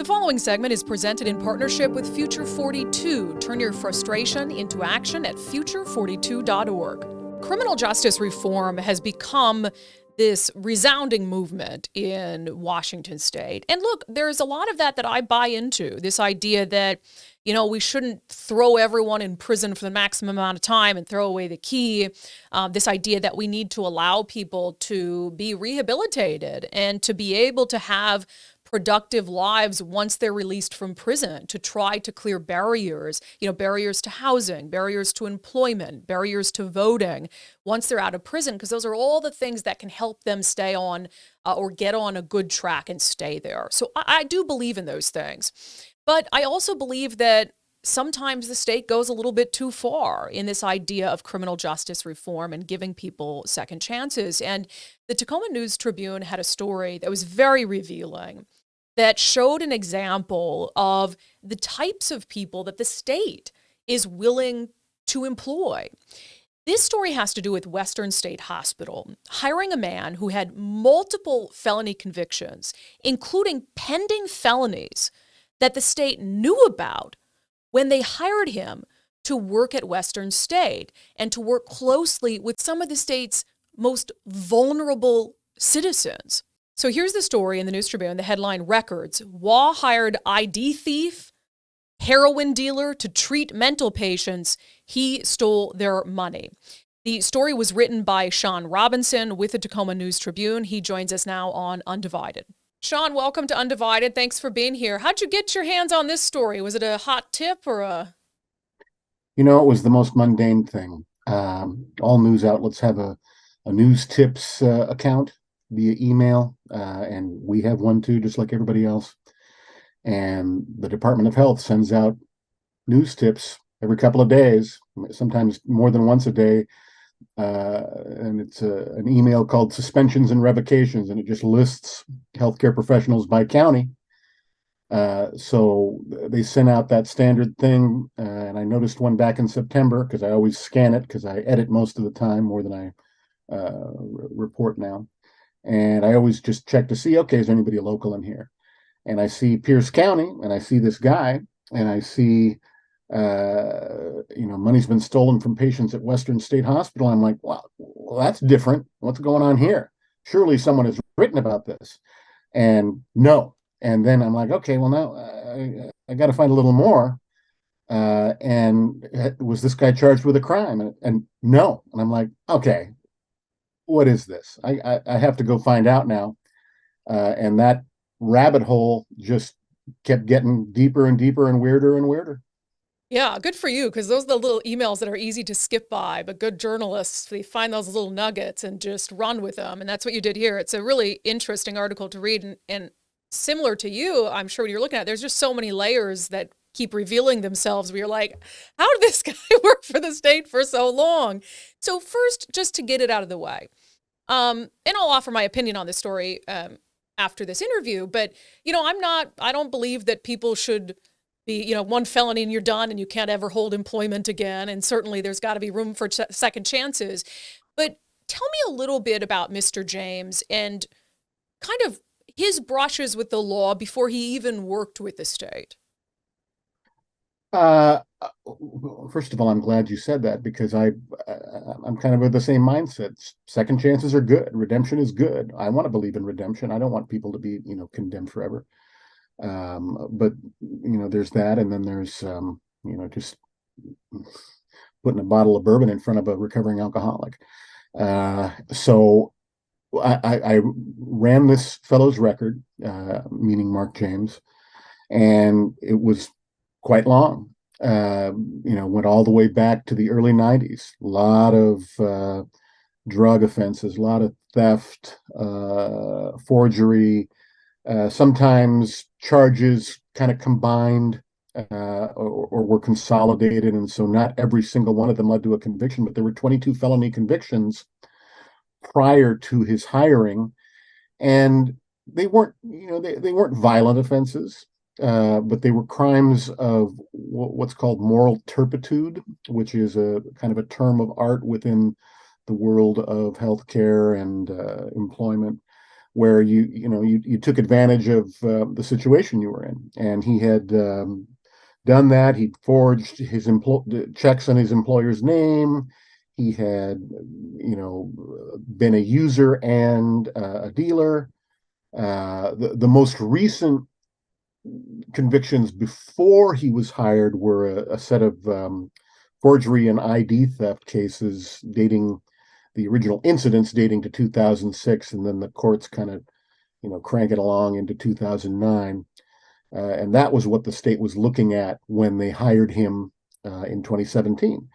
The following segment is presented in partnership with Future 42. Turn your frustration into action at future42.org. Criminal justice reform has become this resounding movement in Washington state. And look, there's a lot of that I buy into. This idea that, we shouldn't throw everyone in prison for the maximum amount of time and throw away the key. This idea that we need to allow people to be rehabilitated and to be able to have productive lives once they're released from prison, to try to clear barriers, barriers to housing, barriers to employment, barriers to voting once they're out of prison, because those are all the things that can help them stay on or get on a good track and stay there. So I do believe in those things. But I also believe that sometimes the state goes a little bit too far in this idea of criminal justice reform and giving people second chances. And the Tacoma News Tribune had a story that was very revealing, that showed an example of the types of people that the state is willing to employ. This story has to do with Western State Hospital hiring a man who had multiple felony convictions, including pending felonies that the state knew about when they hired him to work at Western State and to work closely with some of the state's most vulnerable citizens. So here's the story in the News Tribune, the headline: Records. WA hired ID thief, heroin dealer to treat mental patients. He stole their money. The story was written by Sean Robinson with the Tacoma News Tribune. He joins us now on Undivided. Sean, welcome to Undivided. Thanks for being here. How'd you get your hands on this story? Was it a hot tip or a... It was the most mundane thing. All news outlets have a news tips account via email, and we have one too, just like everybody else. And the Department of Health sends out news tips every couple of days, sometimes more than once a day. And it's an email called Suspensions and Revocations, and it just lists healthcare professionals by county. So they sent out that standard thing, and I noticed one back in September, because I always scan it because I edit most of the time, more than I report now. And I always just check to see, okay, is there anybody local in here? And I see Pierce County, and I see this guy, and I see, money's been stolen from patients at Western State Hospital. I'm like, wow, well, that's different. What's going on here? Surely someone has written about this. And no. And then I'm like, okay, well, now I got to find a little more. And was this guy charged with a crime? And no. And I'm like, okay, what is this? I have to go find out now. And that rabbit hole just kept getting deeper and deeper and weirder and weirder. Yeah, good for you, because those are the little emails that are easy to skip by, but good journalists, they find those little nuggets and just run with them. And that's what you did here. It's a really interesting article to read. And similar to you, I'm sure when you're looking at it, there's just so many layers that keep revealing themselves where you're like, how did this guy work for the state for so long? So first, just to get it out of the way, and I'll offer my opinion on this story after this interview, but, I don't believe that people should be, one felony and you're done and you can't ever hold employment again. And certainly there's got to be room for second chances. But tell me a little bit about Mr. James and kind of his brushes with the law before he even worked with the state. First of all, I'm glad you said that, because I'm kind of of the same mindset. Second chances are good. Redemption is good. I want to believe in redemption. I don't want people to be, condemned forever. But there's that, and then there's just putting a bottle of bourbon in front of a recovering alcoholic. So I ran this fellow's record, meaning Mark James, and it was quite long. Went all the way back to the early 90s. A lot of drug offenses, a lot of theft, forgery, sometimes charges kind of combined or were consolidated. And so not every single one of them led to a conviction, but there were 22 felony convictions prior to his hiring. And they weren't, they weren't violent offenses. But they were crimes of what's called moral turpitude, which is a kind of a term of art within the world of healthcare and employment. where you took advantage of the situation you were in, and he had done that. He'd forged his checks on his employer's name. He had, been a user and a dealer. The most recent convictions before he was hired were a set of forgery and ID theft cases dating the original incidents dating to 2006, and then the courts kind of, crank it along into 2009. And that was what the state was looking at when they hired him in 2017.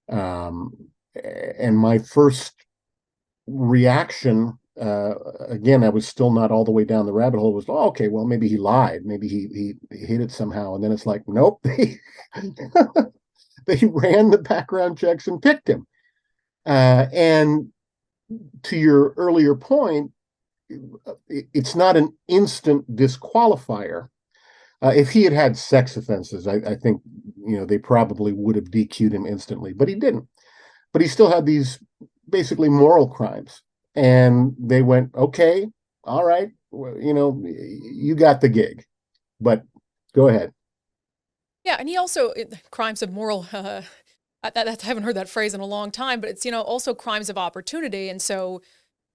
And my first reaction, again, I was still not all the way down the rabbit hole, was, oh, okay, well, maybe he lied. Maybe he hid it somehow. And then it's like, nope, they ran the background checks and picked him. And to your earlier point, it's not an instant disqualifier. If he had had sex offenses, I think, they probably would have DQ'd him instantly, but he didn't. But he still had these basically moral crimes. And they went, okay, all right, well, you got the gig, but go ahead. Yeah, and he also crimes of moral. I haven't heard that phrase in a long time, but it's also crimes of opportunity, and so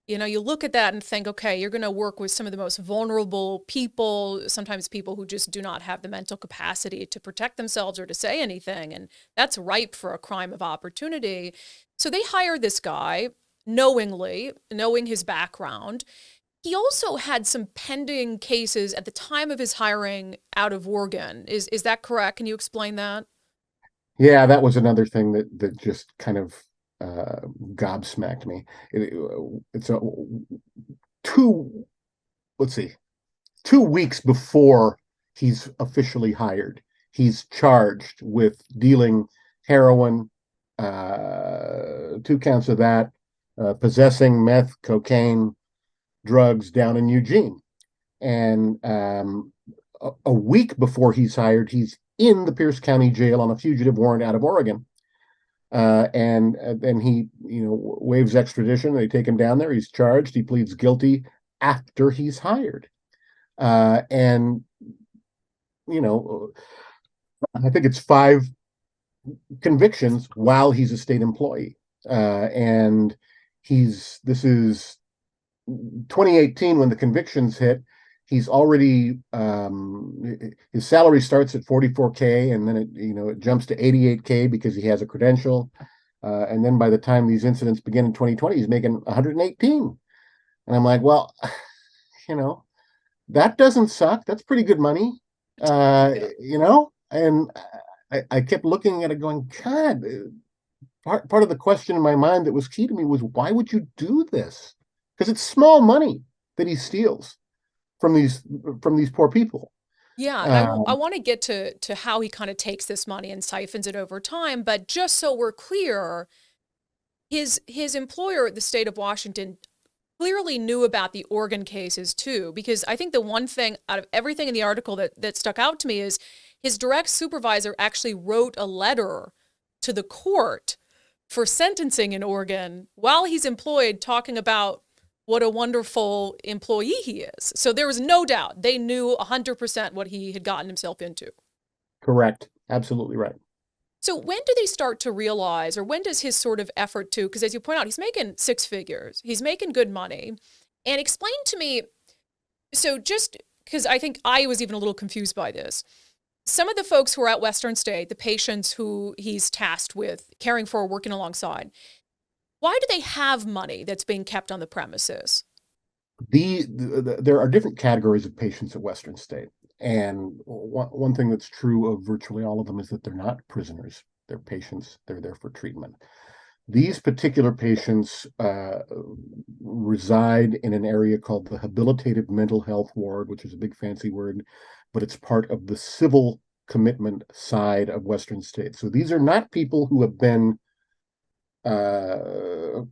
you look at that and think, okay, you're going to work with some of the most vulnerable people, sometimes people who just do not have the mental capacity to protect themselves or to say anything, and that's ripe for a crime of opportunity. So they hire this guy knowingly, knowing his background. He also had some pending cases at the time of his hiring out of Oregon. Is that correct? Can you explain that? Yeah, that was another thing that just kind of gobsmacked me. It's a two, let's see, 2 weeks before he's officially hired, he's charged with dealing heroin, 2 counts of that, possessing meth, cocaine, drugs down in Eugene. And a week before he's hired, he's in the Pierce County Jail on a fugitive warrant out of Oregon. And then he, waives extradition. They take him down there. He's charged. He pleads guilty after he's hired. And, I think it's 5 convictions while he's a state employee. And this is 2018 when the convictions hit. He's already his salary starts at 44K, and then it jumps to 88K because he has a credential. And then by the time these incidents begin in 2020, he's making 118. And I'm like, well, that doesn't suck. That's pretty good money. And I kept looking at it going, God, part of the question in my mind that was key to me was, why would you do this? Because it's small money that he steals from these poor people. Yeah, and I want to get to how he kind of takes this money and siphons it over time, but just so we're clear, his employer, the state of Washington, clearly knew about the Oregon cases too, because I think the one thing out of everything in the article that stuck out to me is his direct supervisor actually wrote a letter to the court for sentencing in Oregon while he's employed, talking about what a wonderful employee he is. So there was no doubt they knew 100% what he had gotten himself into. Correct. Absolutely right. So when do they start to realize, or when does his sort of effort to, because as you point out, he's making 6 figures, he's making good money. And explain to me, so just because I think I was even a little confused by this, some of the folks who are at Western State, the patients who he's tasked with caring for or working alongside, why do they have money that's being kept on the premises? There are different categories of patients at Western State. And one thing that's true of virtually all of them is that they're not prisoners. They're patients. They're there for treatment. These particular patients reside in an area called the Habilitative Mental Health Ward, which is a big fancy word, but it's part of the civil commitment side of Western State. So these are not people who have been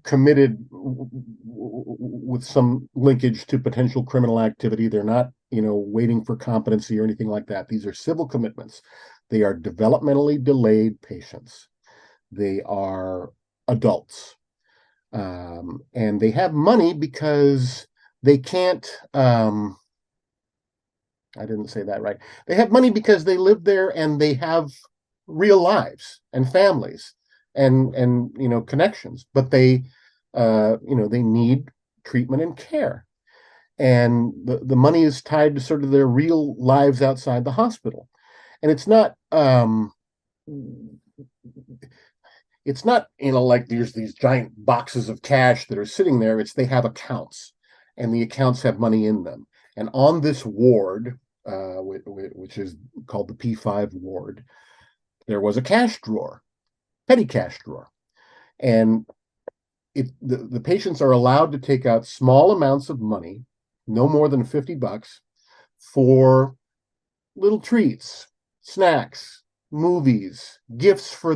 committed with some linkage to potential criminal activity. They're not, waiting for competency or anything like that. These are civil commitments. They are developmentally delayed patients. They are adults. And they have money because they can't, I didn't say that right. They have money because they live there and they have real lives and families and connections, but they need treatment and care. And the money is tied to sort of their real lives outside the hospital. And it's not like there's these giant boxes of cash that are sitting there. It's they have accounts, and the accounts have money in them. And on this ward, which is called the P5 ward, there was a cash drawer, petty cash drawer, and the patients are allowed to take out small amounts of money, no more than $50, for little treats, snacks, movies, gifts for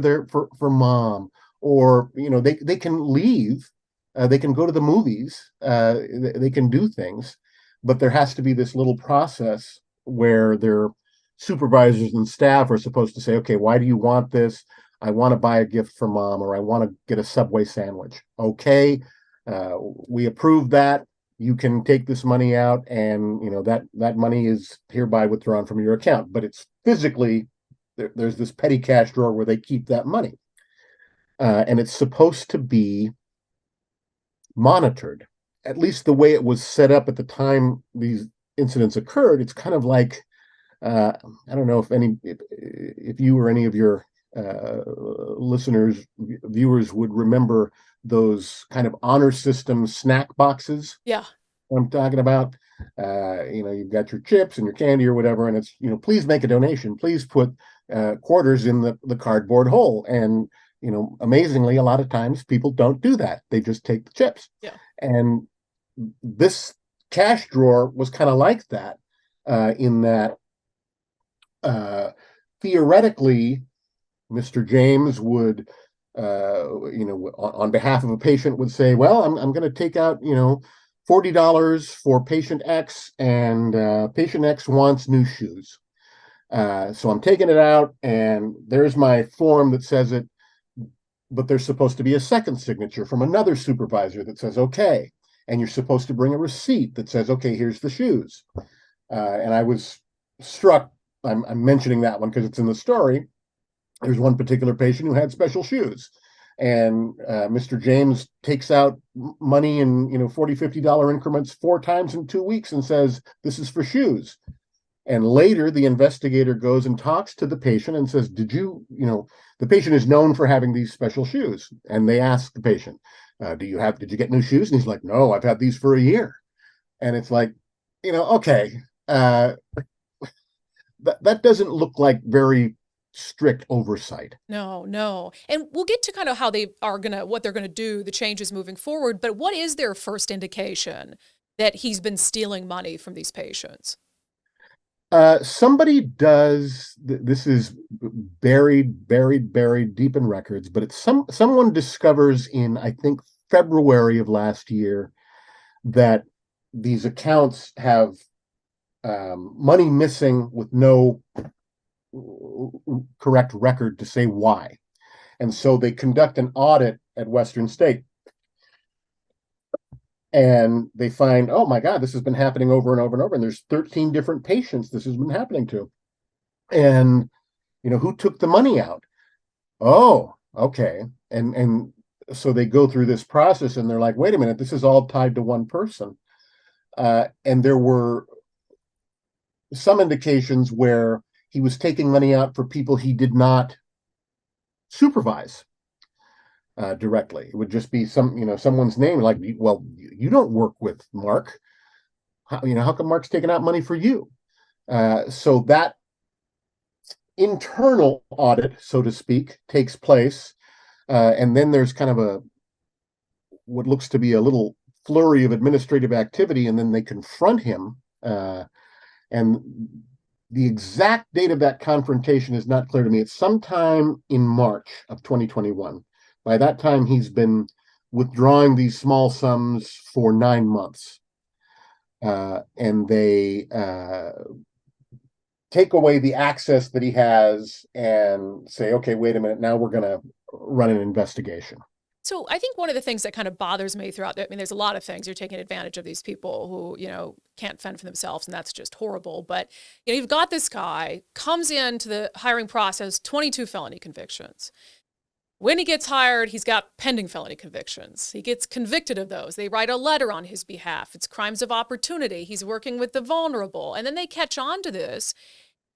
mom, or they can leave, they can go to the movies, they can do things, but there has to be this little process where their supervisors and staff are supposed to say, okay, why do you want this? I want to buy a gift for mom, or I want to get a Subway sandwich. Okay, we approve that. You can take this money out, and that money is hereby withdrawn from your account. But it's physically there's this petty cash drawer where they keep that money, and it's supposed to be monitored. At least the way it was set up at the time these incidents occurred, it's kind of like I don't know if you or any of your listeners, viewers would remember those kind of honor system snack boxes. Yeah. I'm talking about. You've got your chips and your candy or whatever, and it's please make a donation. Please put quarters in the cardboard hole. And amazingly, a lot of times people don't do that. They just take the chips. Yeah. And this cash drawer was kind of like that, in that theoretically, Mr. James would, on behalf of a patient, would say, well, I'm going to take out, $40 for patient X, and patient X wants new shoes. So I'm taking it out, and there's my form that says it, but there's supposed to be a second signature from another supervisor that says, okay. And you're supposed to bring a receipt that says, okay, here's the shoes. And I was struck, I'm mentioning that one because it's in the story. There's one particular patient who had special shoes, and Mr. James takes out money in $40-$50 increments 4 times in 2 weeks and says, this is for shoes. And later the investigator goes and talks to the patient and says, did you the patient is known for having these special shoes, and they ask the patient, did you get new shoes? And he's like, no, I've had these for a year. And it's like, okay, that doesn't look like very strict oversight. No. And we'll get to kind of how what they're gonna do, the changes moving forward. But what is their first indication that he's been stealing money from these patients? Somebody does. This is buried deep in records, but it's someone discovers in, I think, February of last year, that these accounts have money missing with no correct record to say why. And so they conduct an audit at Western State, and they find, oh my God, this has been happening over and over and over. And there's 13 different patients this has been happening to. And, who took the money out? Oh, okay. And so they go through this process, and they're like, wait a minute, this is all tied to one person. And there were some indications where he was taking money out for people he did not supervise directly. It would just be someone's name, like, well, you don't work with Mark. How come Mark's taking out money for you? So that internal audit, so to speak, takes place, and then there's kind of what looks to be a little flurry of administrative activity, and then they confront him. And the exact date of that confrontation is not clear to me. It's sometime in March of 2021. By that time, he's been withdrawing these small sums for 9 months. And they take away the access that he has and say, okay, wait a minute, now we're going to run an investigation. So I think one of the things that kind of bothers me throughout, I mean, there's a lot of things. You're taking advantage of these people who, can't fend for themselves, and that's just horrible. But, you've got this guy, comes into the hiring process, 22 felony convictions. When he gets hired, he's got pending felony convictions. He gets convicted of those. They write a letter on his behalf. It's crimes of opportunity. He's working with the vulnerable. And then they catch on to this,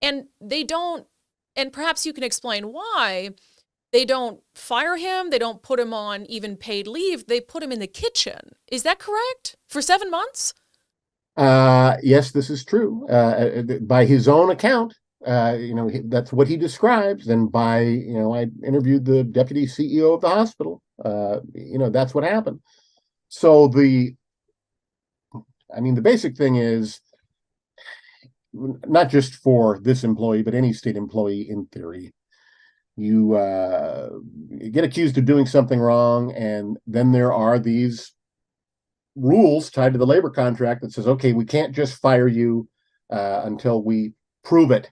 and they don't, and perhaps you can explain why. They don't fire him. They don't put him on even paid leave. They put him in the kitchen. Is that correct? For 7 months? Yes, this is true. By his own account, that's what he describes. And I interviewed the deputy CEO of the hospital. That's what happened. So the basic thing is, not just for this employee, but any state employee in theory, you get accused of doing something wrong, and then there are these rules tied to the labor contract that says, okay, we can't just fire you until we prove it.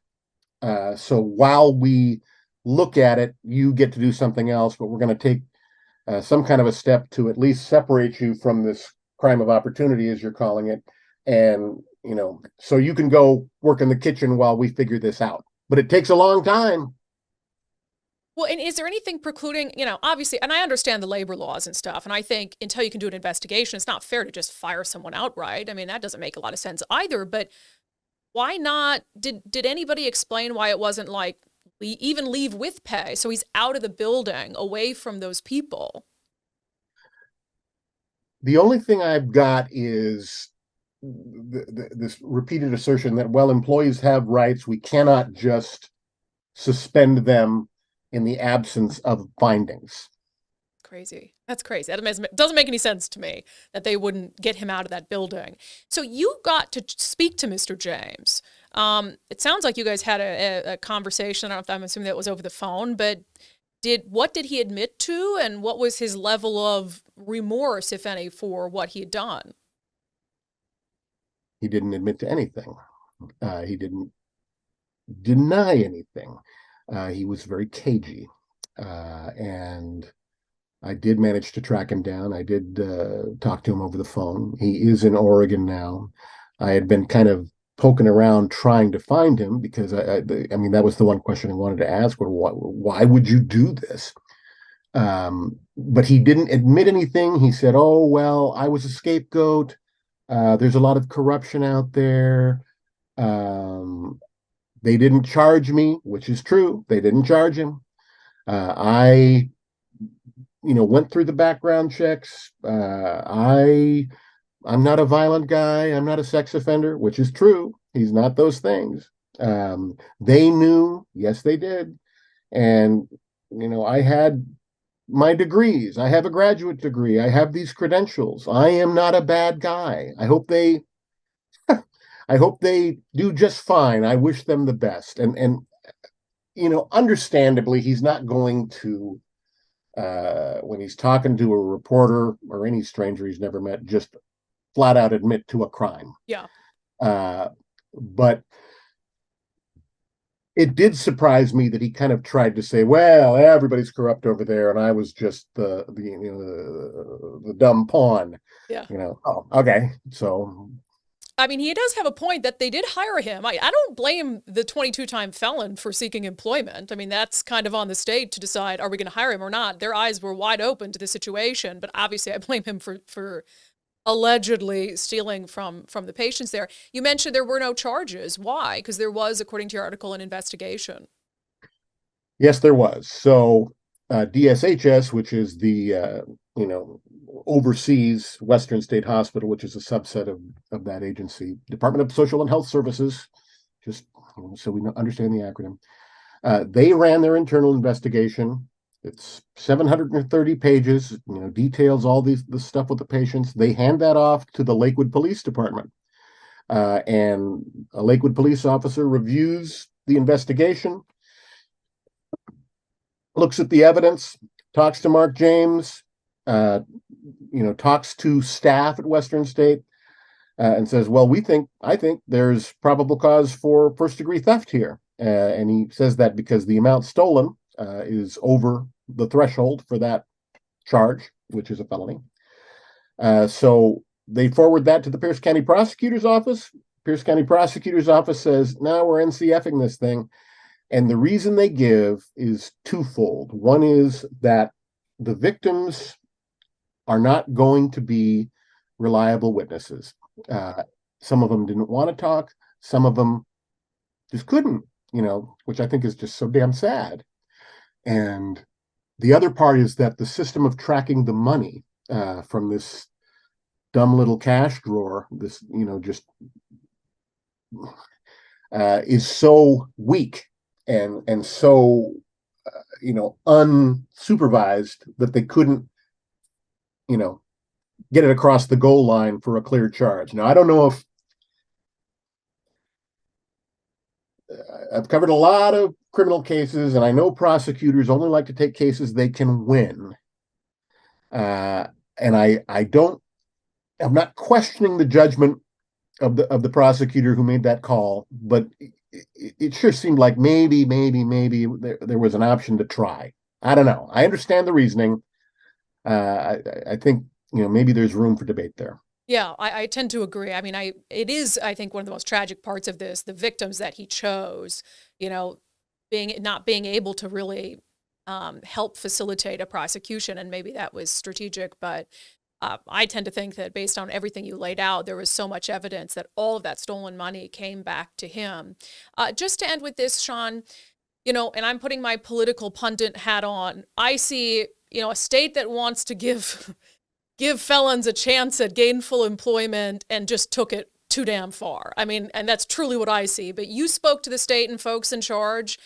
So while we look at it, you get to do something else, but we're going to take some kind of a step to at least separate you from this crime of opportunity, as you're calling it. And, so you can go work in the kitchen while we figure this out. But it takes a long time. Well, and is there anything precluding, obviously, and I understand the labor laws and stuff, and I think until you can do an investigation, it's not fair to just fire someone outright. I mean, that doesn't make a lot of sense either, but why not? Did anybody explain why it wasn't like even leave with pay? So he's out of the building, away from those people. The only thing I've got is this repeated assertion that, well, employees have rights. We cannot just suspend them in the absence of findings. Crazy. That's crazy. That doesn't make any sense to me that they wouldn't get him out of that building. So you got to speak to Mr. James. It sounds like you guys had a conversation. I don't know if I'm assuming that was over the phone, but what did he admit to, and what was his level of remorse, if any, for what he had done? He didn't admit to anything. He didn't deny anything. He was very cagey, and I did manage to track him down. I did talk to him over the phone. He is in Oregon now. I had been kind of poking around trying to find him because that was the one question I wanted to ask. Why would you do this? But he didn't admit anything. He said, "Oh, well, I was a scapegoat. There's a lot of corruption out there. They didn't charge me," which is true. They didn't charge him. I went through the background checks. I'm not a violent guy. I'm not a sex offender, which is true. He's not those things. They knew. Yes, they did. And, I had my degrees. I have a graduate degree. I have these credentials. I am not a bad guy. I hope they do just fine. I wish them the best. And understandably, he's not going to, when he's talking to a reporter or any stranger he's never met, just flat out admit to a crime. Yeah. But it did surprise me that he kind of tried to say, well, everybody's corrupt over there, and I was just the dumb pawn. Yeah. Oh, okay. So I mean, he does have a point that they did hire him. I don't blame the 22-time felon for seeking employment. I mean, that's kind of on the state to decide, are we going to hire him or not? Their eyes were wide open to the situation, but obviously I blame him for allegedly stealing from the patients there. You mentioned there were no charges. Why? Because there was, according to your article, an investigation. Yes, there was. So DSHS, which is the oversees Western State Hospital, which is a subset of that agency, Department of Social and Health Services, just so we understand the acronym. They ran their internal investigation. It's 730 pages, details all the stuff with the patients. They hand that off to the Lakewood Police Department. And a Lakewood police officer reviews the investigation, looks at the evidence, talks to Mark James, talks to staff at Western State, and says, well, I think there's probable cause for first-degree theft here. And he says that because the amount stolen is over the threshold for that charge, which is a felony. So they forward that to the Pierce County Prosecutor's Office. Pierce County Prosecutor's Office says, no, we're NCFing this thing. And the reason they give is twofold. One is that the victims are not going to be reliable witnesses. Some of them didn't want to talk. Some of them just couldn't, which I think is just so damn sad. And the other part is that the system of tracking the money from this dumb little cash drawer, this, just is so weak and so, unsupervised that they couldn't, get it across the goal line for a clear charge. Now, I don't know if I've covered a lot of criminal cases, and I know prosecutors only like to take cases they can win. And I'm not questioning the judgment of the prosecutor who made that call, but it sure seemed like maybe there was an option to try. I don't know. I understand the reasoning. I think maybe there's room for debate there. Yeah, I tend to agree. I mean, it is, I think, one of the most tragic parts of this, the victims that he chose, not being able to really help facilitate a prosecution, and maybe that was strategic, but I tend to think that based on everything you laid out, there was so much evidence that all of that stolen money came back to him. Just to end with this, Sean, and I'm putting my political pundit hat on, I see, a state that wants to give felons a chance at gainful employment and just took it too damn far. I mean, and that's truly what I see. But you spoke to the state and folks in charge.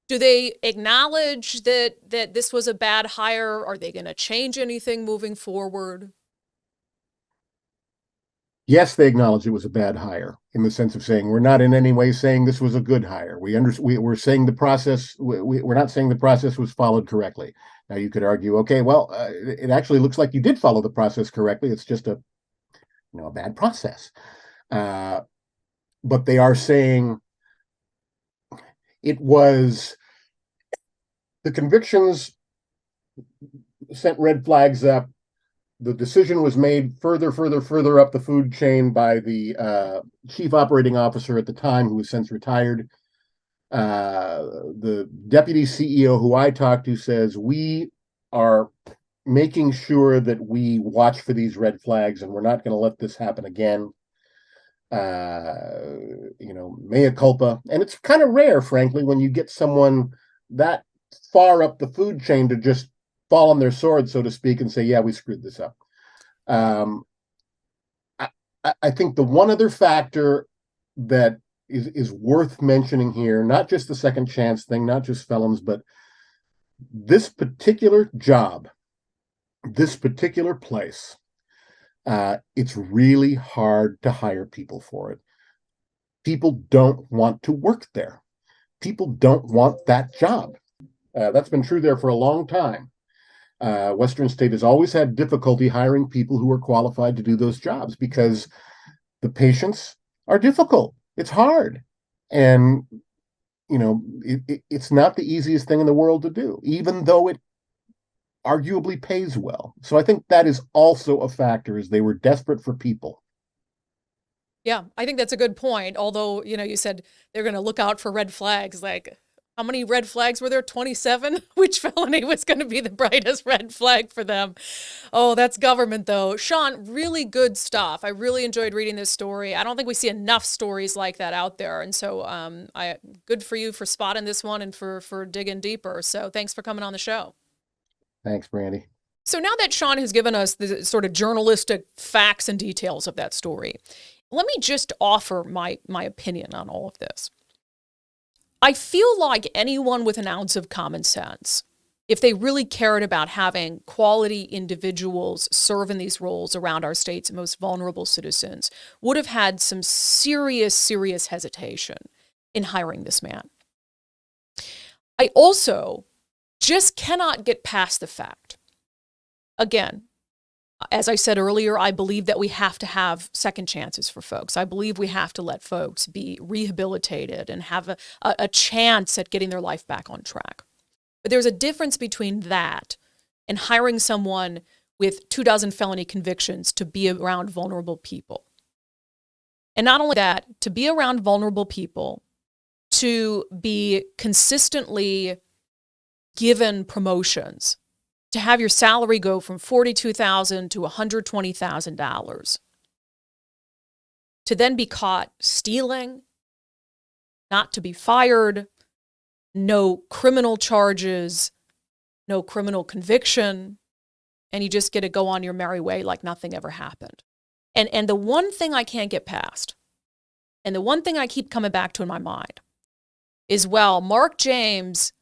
Do they acknowledge that this was a bad hire? Are they going to change anything moving forward? Yes, they acknowledge it was a bad hire in the sense of saying we're not in any way saying this was a good hire. We're saying the process. We're not saying the process was followed correctly. Now you could argue, okay, well, it actually looks like you did follow the process correctly. It's just a bad process. But they are saying it was the convictions sent red flags up. The decision was made further up the food chain by the chief operating officer at the time, who was since retired. The deputy CEO who I talked to says, we are making sure that we watch for these red flags, and we're not going to let this happen again. Mea culpa. And it's kind of rare, frankly, when you get someone that far up the food chain to just fall on their sword, so to speak, and say, yeah, we screwed this up. I think the one other factor that is worth mentioning here, not just the second chance thing, not just felons, but this particular job, this particular place, it's really hard to hire people for it. People don't want to work there. People don't want that job. That's been true there for a long time. Western State has always had difficulty hiring people who are qualified to do those jobs because the patients are difficult. It's hard. And, it's not the easiest thing in the world to do, even though it arguably pays well. So I think that is also a factor, is they were desperate for people. Yeah, I think that's a good point. Although, you said they're going to look out for red flags. Like, how many red flags were there? 27? Which felony was going to be the brightest red flag for them? Oh, that's government, though. Sean, really good stuff. I really enjoyed reading this story. I don't think we see enough stories like that out there. And so good for you for spotting this one and for digging deeper. So thanks for coming on the show. Thanks, Brandi. So now that Sean has given us the sort of journalistic facts and details of that story, let me just offer my opinion on all of this. I feel like anyone with an ounce of common sense, if they really cared about having quality individuals serve in these roles around our state's most vulnerable citizens, would have had some serious hesitation in hiring this man. I also just cannot get past the fact, again, as I said earlier, I believe that we have to have second chances for folks. I believe we have to let folks be rehabilitated and have a chance at getting their life back on track. But there's a difference between that and hiring someone with 24 felony convictions to be around vulnerable people. And not only that, to be around vulnerable people, to be consistently given promotions, to have your salary go from $42,000 to $120,000, to then be caught stealing, not to be fired, no criminal charges, no criminal conviction, and you just get to go on your merry way like nothing ever happened. And the one thing I can't get past, and the one thing I keep coming back to in my mind, is, well, Mark James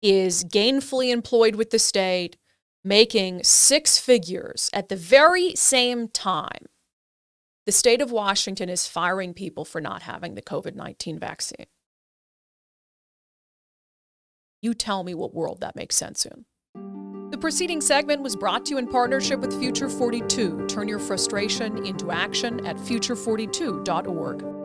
is gainfully employed with the state, making six figures at the very same time the state of Washington is firing people for not having the COVID-19 vaccine. You tell me what world that makes sense in. The preceding segment was brought to you in partnership with Future 42. Turn your frustration into action at future42.org.